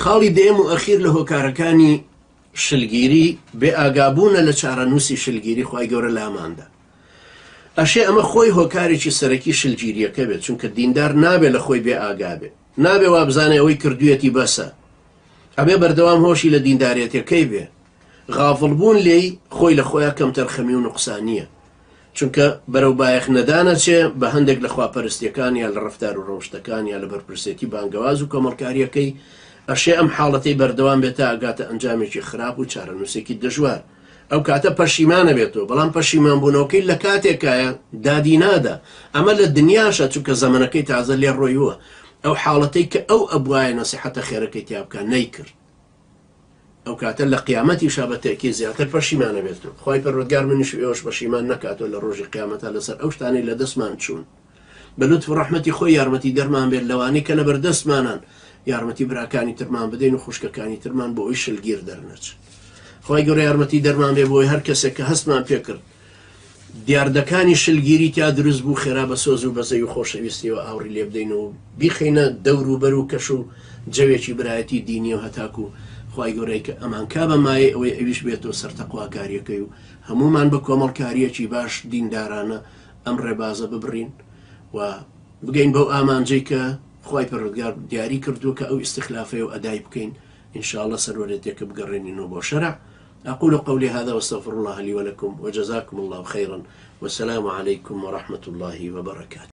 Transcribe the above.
خاڵی دێم و ئەخیر لە هۆکارەکانی شلگیری بێ ئاگابوونە لە چارەنووسی شلگیری خوای گەورە لاماندا. ئەشێ ئەمە خۆی هۆکارێکی سەرەکی شلگیریەکە بێت، چونکە دیندار نابێت لە خۆی بێ ئاگابێ، نابێ وا بزانێ ئەوەی کردوویەتی بەسە، ئەبێ بەردەوام هۆشی لە دیندارێتەکەی بێ. غافڵبوون لێی خۆی لە خۆیان کەم تەرخەمی و نوقسانیە، چونکە بەرەو بایەخ نەدانەچێ بە هەندێک لە خواپەرستیەکان یا لە ڕەفتار و ڕەوشتەکان یا لە بەرپرسێتی بانگەواز و کۆمەڵکاریەکەی ئەشێ ئەم حاڵەتەی بەردەوام بێتە ئاگاتە ئەنجامێکی خراپ و چارەنووسێکی دژوار. ئەو کاتە پەشیمانە بێتەوە، بەڵام پەشیمان بوونەوەکەی لە کاتێکایە دادی نادا. ئەمە لە دنیاشە، چونکە زەمانەکەی تازە لێ ڕۆیوە. ئەو حاڵەتەی کە ئەو ئەبوایە نەسیحەتە خێرەکەی تیابکە نەیکرد، ئەو کاتە لە قیامەتی شابەتێکی زیاتر پەشیمانە بێتەوە. خی پەروەردگار منیش ئێوەش پەشیمان نەکاتەوە لە ڕۆژی قیامەتە لەسەر ئەو شتانەی لە دەستمان چوون. بە لوتف و ڕەحمەتی خۆی یارمەتی دەرمان بێت لەوانەی کە لەبەر دەستمانان، یارمەتی براکانی ترمان بدەین و خوشکەکانی ترمان بۆ ئەوی شلگیر دەرنەچ. خی گەورە یارمەتی دەرمان بێ بۆی هەر کەسێک کە هەستمان پێکرد دیاردەکانی شلگیری تیا دروست بوو خێرا بە سۆز و بەزەی و خۆشەویستیەوە ئاوری لێ بدەینەوە بیخینە دەور و بەر و کەش و جەوێکی برایەتی دینی و هەتاکو خی گەورەی کە ئەمان کا بە مایە ئەوەی ئەویش بێتەوە سەرتەقواکاریەکەی و هەمومان بە کۆمەڵکاریەکی باش دیندارانە ئەم ڕێبازە ببڕین و بگەین بەو ئامانجەی کە خی پەروەردگار دیاری کردووە کە ئەو ئیستیخلافەیە و ئەدای بکەین إن شاء الله سرورتك بقرنين وبشرع. أقول قولي هذا واستغفر الله لي ولكم وجزاكم الله خيرا والسلام عليكم ورحمة الله وبركاته.